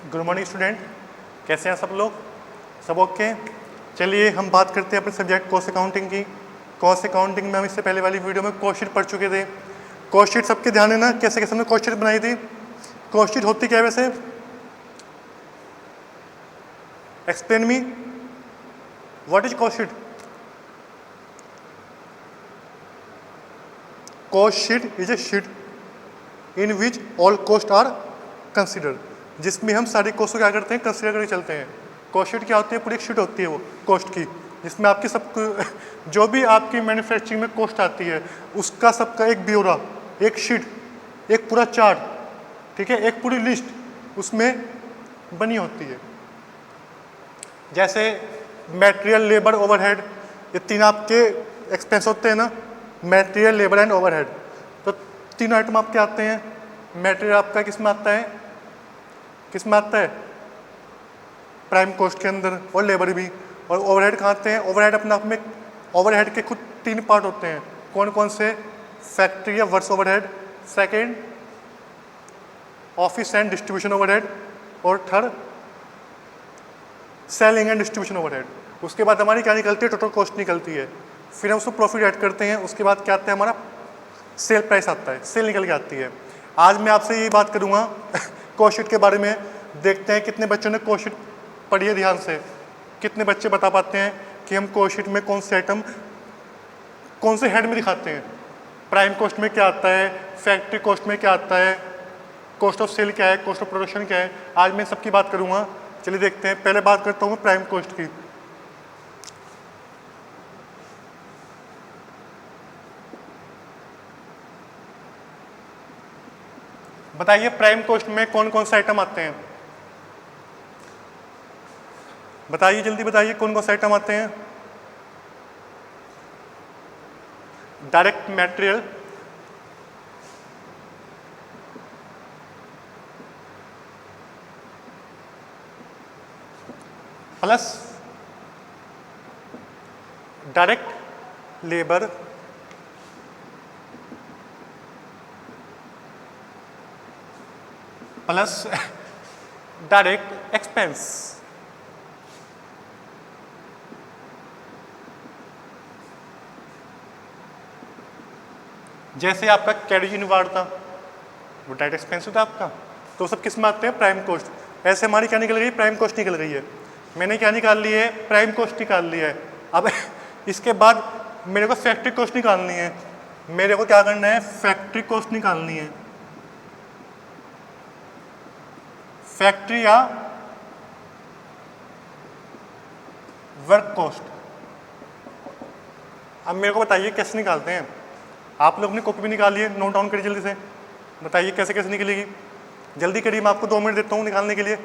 Good morning student, कैसे हैं सब लोग? सब ओके? चलिए हम बात करते हैं अपने सब्जेक्ट कॉस्ट अकाउंटिंग की। कॉस्ट अकाउंटिंग में हम इससे पहले वाली वीडियो में कॉस्ट शीट पढ़ चुके थे। कॉस्ट शीट सबके ध्यान है ना, कैसे कैसे हमने कॉस्ट शीट बनाई थी? कॉस्ट शीट होती क्या है वैसे? Explain me, what is cost sheet? Cost sheet is a sheet in which all cost are considered, जिसमें हम सारी कॉस्ट को क्या करते हैं, कंसिडर करके चलते हैं। कॉस्ट शीट क्या होती है? पूरी एक शीट होती है वो कॉस्ट की, जिसमें आपकी सब जो भी आपकी मैन्युफैक्चरिंग में कॉस्ट आती है उसका सबका एक ब्यौरा, एक शीट, एक पूरा चार्ट, ठीक है, एक पूरी लिस्ट उसमें बनी होती है। जैसे मटेरियल, लेबर, ओवरहेड, ये तीन आपके एक्सपेंस होते हैं ना, मटेरियल, लेबर एंड ओवरहेड। तो तीनों आइटम आपके आते हैं। मटेरियल आपका किस में आता है? किस में आता है? प्राइम कॉस्ट के अंदर, और लेबर भी। और ओवरहेड कहाँ आते हैं? ओवरहेड अपने आप में, ओवरहेड के खुद तीन पार्ट होते हैं। कौन कौन से? फैक्ट्री या works overhead, second office and distribution overhead, और third selling and distribution overhead. उसके बाद हमारी क्या निकलती है? टोटल कॉस्ट निकलती है। फिर हम उसको प्रॉफिट ऐड करते हैं। उसके बाद क्या आता है? हमारा सेल प्राइस आता है, सेल निकल के आती है। आज मैं आपसे ये बात करूँगा कॉस्ट शीट के बारे में। देखते हैं कितने बच्चों ने कॉस्ट शीट पढ़ी है ध्यान से। कितने बच्चे बता पाते हैं कि हम कॉस्ट शीट में कौन से आइटम कौन से हेड में दिखाते हैं? प्राइम कॉस्ट में क्या आता है, फैक्ट्री कॉस्ट में क्या आता है, कॉस्ट ऑफ सेल क्या है, कॉस्ट ऑफ प्रोडक्शन क्या है। आज मैं सबकी बात करूँगा। चलिए देखते हैं। पहले बात करता हूँ मैं प्राइम कॉस्ट की। बताइए प्राइम कॉस्ट में कौन कौन से आइटम आते हैं? बताइए जल्दी बताइए, कौन कौन से आइटम आते हैं? Direct material, plus direct labour, plus direct expense. जैसे आपका कैरोजीन वार्ड था, वो डायरेक्ट एक्सपेंस था आपका, तो सब किस में आते हैं? Prime cost. ऐसे हमारी क्या निकल गई? प्राइम कॉस्ट निकल गई है। मैंने क्या निकाल ली है? प्राइम कॉस्ट निकाल ली है। अब इसके बाद मेरे को फैक्ट्री कॉस्ट निकालनी है। मेरे को क्या करना है? फैक्ट्री कॉस्ट निकालनी है। फैक्ट्री या वर्क कॉस्ट। अब मेरे को बताइए कैसे निकालते हैं? आप लोग ने कॉपी भी निकाली है, नोट डाउन करिए जल्दी से। बताइए कैसे कैसे निकलेगी, जल्दी करिए। मैं आपको 2 मिनट देता हूँ निकालने के लिए।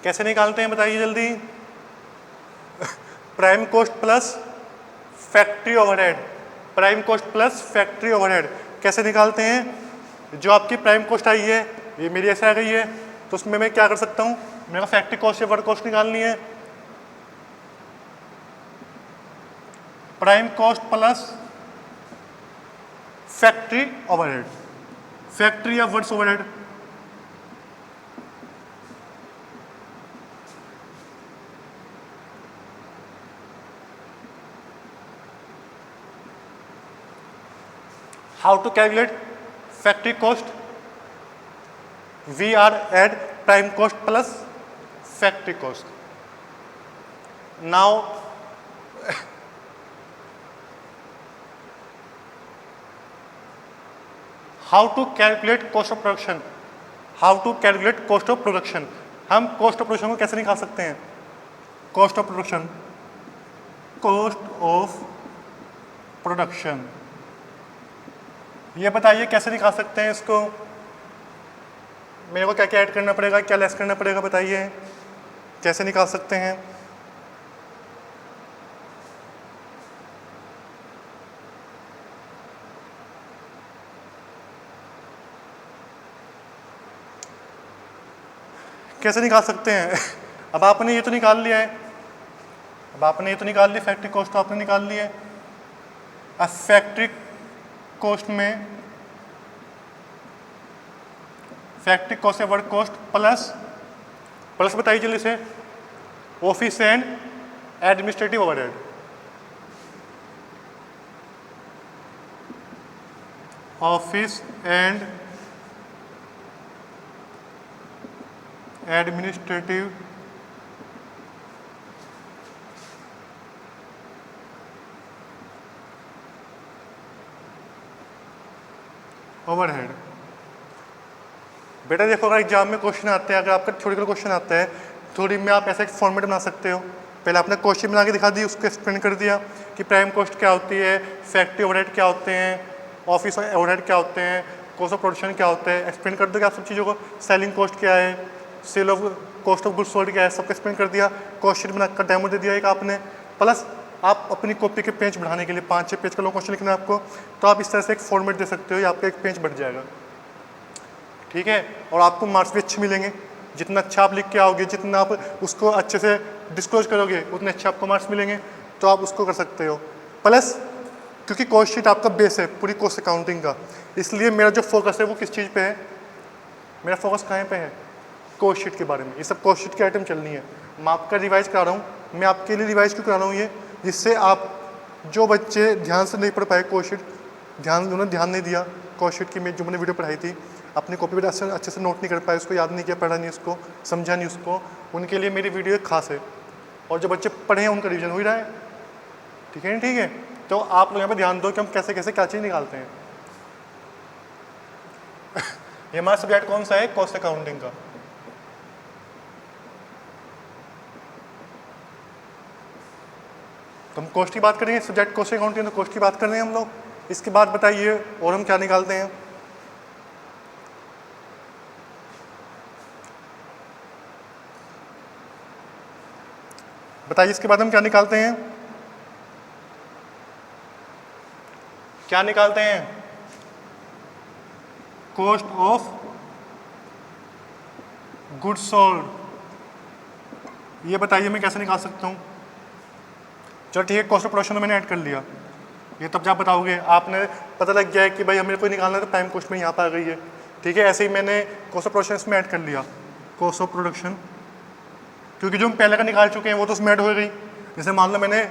कैसे निकालते हैं बताइए जल्दी। Prime cost plus factory overhead, prime cost plus factory overhead कैसे निकालते हैं? जो आपकी प्राइम कॉस्ट आई है, ये मेरी ऐसे आ गई है, तो उसमें मैं क्या कर सकता हूँ? मेरे को फैक्ट्री कॉस्ट या वर्क कॉस्ट निकालनी है। Prime cost plus factory overhead, factory या works overhead. How to calculate factory cost? We are at prime cost plus factory cost. Now how to calculate cost of production? How to calculate cost of production? हम cost of production को कैसे निकाल सकते हैं? Cost of production, cost of production, ये बताइए कैसे निकाल सकते हैं इसको? मेरे को क्या क्या ऐड करना पड़ेगा, क्या लेस करना पड़ेगा, बताइए कैसे निकाल सकते हैं? कैसे निकाल सकते हैं? अब आपने ये तो निकाल लिया है, फैक्ट्री कॉस्ट तो आपने निकाल लिया है। अब फैक्ट्री कॉस्ट में फैक्ट्री कॉस्ट है वर्क कॉस्ट प्लस बताइए जल्दी से, office and administrative overhead. Office and administrative overhead. बेटा देखो, अगर एग्जाम में क्वेश्चन आते हैं, अगर आपका थ्योरेटिकल क्वेश्चन आता है थ्योरी में, आप ऐसा एक फॉर्मेट बना सकते हो। पहले आपने क्वेश्चन बना के दिखा दी, उसको एक्सप्लेन कर दिया कि प्राइम कॉस्ट क्या होती है, फैक्ट्री ओवरहेड क्या होते हैं, ऑफिस ओवरहेड क्या होते हैं, कॉस्ट ऑफ प्रोडक्शन क्या होता है, एक्सप्लेन कर दोगे आप सब चीज़ों को। सेलिंग कॉस्ट क्या है, sale of cost of goods sold क्या है, सबको एक्सप्लेन कर दिया। क्वेश्चन बना कर डेमो दे दिया एक आपने। प्लस आप अपनी कॉपी के पेज बढ़ाने के लिए 5-6 पेज का लॉन्ग क्वेश्चन लिखना है आपको, तो आप इस तरह से एक फॉर्मेट दे सकते हो, या आपका एक पेज बढ़ जाएगा। ठीक है, और आपको मार्क्स भी अच्छे मिलेंगे। जितना अच्छा आप लिख के आओगे, जितना आप उसको अच्छे से डिस्क्लोज करोगे, उतने अच्छे आपको मार्क्स मिलेंगे। तो आप उसको कर सकते हो। प्लस क्योंकि कॉस्ट शीट आपका बेस है पूरी कॉस्ट अकाउंटिंग का, इसलिए मेरा जो फोकस है वो किस चीज़ पे है, मेरा फोकस कहाँ पे है, कॉस्ट शीट के बारे में। ये सब कॉस्ट शीट की आइटम चलनी है। मैं आपका रिवाइज करा रहा हूँ। मैं आपके लिए रिवाइज क्यों करा रहा हूँ ये, जिससे आप जो बच्चे ध्यान से नहीं पढ़ पाए कॉस्ट शीट, उन्होंने ध्यान नहीं दिया कॉस्ट शीट की, जो मैंने वीडियो पढ़ाई थी, अपनी कॉपी पर अच्छे से नोट नहीं कर पाए, उसको याद नहीं किया, पढ़ा नहीं उसको, समझा नहीं उसको, उनके लिए मेरी वीडियो एक खास है। और जो बच्चे पढ़े हैं उनका रिवीजन हो ही रहा है। ठीक है, ठीक है। तो आप लोग यहाँ पे ध्यान दो कि हम कैसे कैसे क्या चीज़ निकालते हैं। ये हमारा सब्जेक्ट कौन सा है, कॉस्ट अकाउंटिंग का। तो हम कॉस्ट की बात करेंगे, सब्जेक्ट कॉस्ट अकाउंटिंग, तो कॉस्ट की बात कर रहे हैं हम लोग। इसके बाद बताइए और हम क्या निकालते हैं। बताइए इसके बाद हम क्या निकालते हैं, क्या निकालते हैं, कॉस्ट ऑफ गुड्स सोल्ड। ये बताइए मैं कैसे निकाल सकता हूँ। चलो ठीक है, कॉस्ट ऑफ प्रोडक्शन मैंने ऐड कर लिया। ये तब जब बताओगे, आपने पता लग गया है कि भाई हमें कोई निकालना है, तो प्राइम कॉस्ट में यहाँ पर आ गई है। ठीक है, ऐसे ही मैंने कॉस्ट ऑफ प्रोडक्शन इसमें ऐड कर लिया, कॉस्ट ऑफ प्रोडक्शन, क्योंकि जो हम पहले का निकाल चुके हैं वो तो उसमें ऐड हो गई। जैसे मान लो मैंने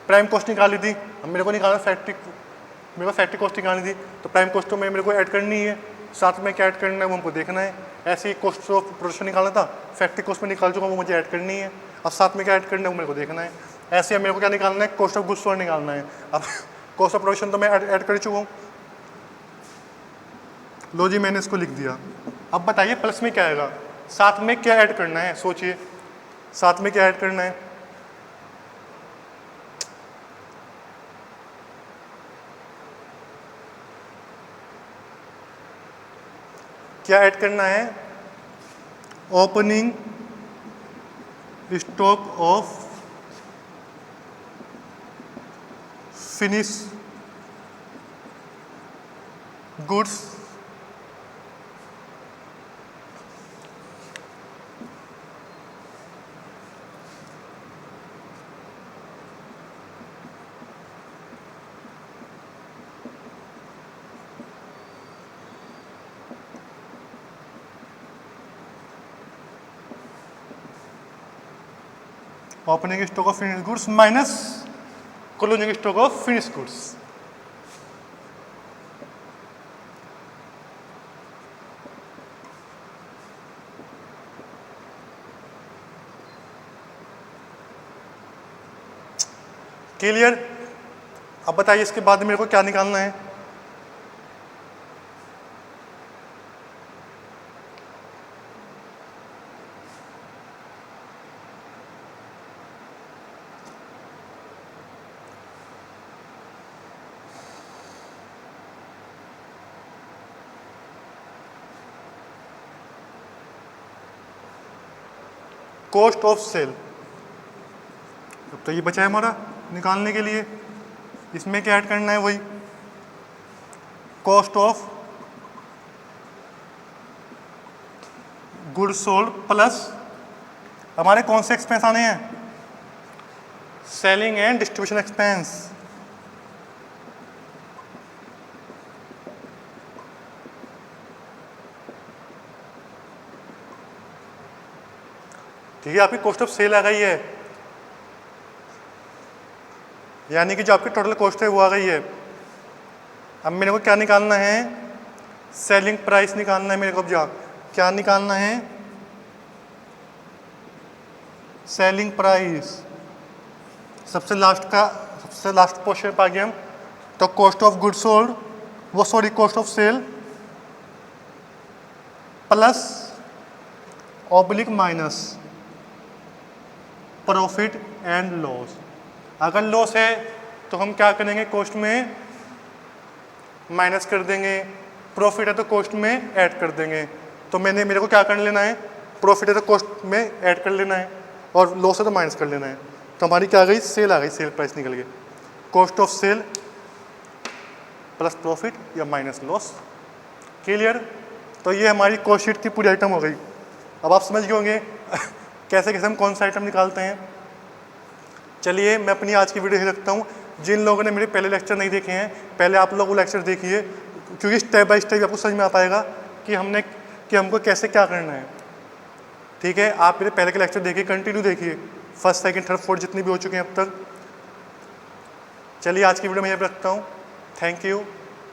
प्राइम कॉस्ट निकाली थी, अब मेरे को निकालना फैक्ट्री कॉस्ट निकालनी थी, तो प्राइम कॉस्ट तो मेरे को ऐड करनी है, साथ में क्या ऐड करना है वो हमको देखना है। ऐसे ही कॉस्ट ऑफ प्रोडक्शन निकालना था, फैक्ट्री कॉस्ट में निकाल चुका, वो मुझे ऐड करनी है, अब साथ में क्या ऐड करना है वो मेरे को देखना है। ऐसे मेरे को क्या निकालना है, कॉस्ट ऑफ गुड्स सोल्ड निकालना है। अब कॉस्ट ऑफ प्रोडक्शन तो मैं ऐड कर चुका हूँ। लो जी, मैंने इसको लिख दिया। अब बताइए प्लस में क्या आएगा, साथ में क्या ऐड करना है, सोचिए साथ में क्या ऐड करना है। क्या ऐड करना है, opening stock of finish goods opening stock of finish goods minus closing stock of finish goods. Clear. अब बताइए इसके बाद मेरे को क्या निकालना है। कॉस्ट ऑफ सेल, तो ये बचा है हमारा निकालने के लिए। इसमें क्या ऐड करना है, वही cost of good sold plus हमारे कौन से एक्सपेंस आने हैं, सेलिंग एंड डिस्ट्रीब्यूशन एक्सपेंस। ठीक है, आपकी कॉस्ट ऑफ सेल आ गई है, यानी कि जो आपकी टोटल कॉस्ट है वो आ गई है। अब मेरे को क्या निकालना है, सेलिंग प्राइस निकालना है मेरे को। अब क्या निकालना है, सेलिंग प्राइस। सबसे लास्ट पोर्शन पे आ गए हम। तो कॉस्ट ऑफ गुड सोल्ड, वो sorry cost of sale plus oblique minus profit and loss. अगर लॉस है तो हम क्या करेंगे, कॉस्ट में माइनस कर देंगे, प्रॉफिट है तो कॉस्ट में ऐड कर देंगे। तो मेरे को क्या कर लेना है, प्रॉफिट है तो कॉस्ट में ऐड कर लेना है और लॉस है तो माइनस कर लेना है। तो हमारी क्या आ गई, सेल आ गई, सेल प्राइस निकल गई। Cost of sale plus profit या माइनस लॉस। क्लियर। तो ये हमारी कॉस्ट शीट की पूरी आइटम हो गई। अब आप समझ गए होंगे कैसे कैसे हम कौन सा आइटम निकालते हैं। चलिए मैं अपनी आज की वीडियो ही रखता हूँ। जिन लोगों ने मेरे पहले लेक्चर नहीं देखे हैं, पहले आप लोग वो लेक्चर देखिए, क्योंकि स्टेप बाय स्टेप आपको समझ में आ पाएगा कि हमको कैसे क्या करना है। ठीक है, आप मेरे पहले के लेक्चर देखिए, कंटिन्यू देखिए, फर्स्ट सेकंड थर्ड फोर्थ जितनी भी हो चुके हैं अब तक। चलिए आज की वीडियो मैं यहीं पे रखता हूँ। Thank you.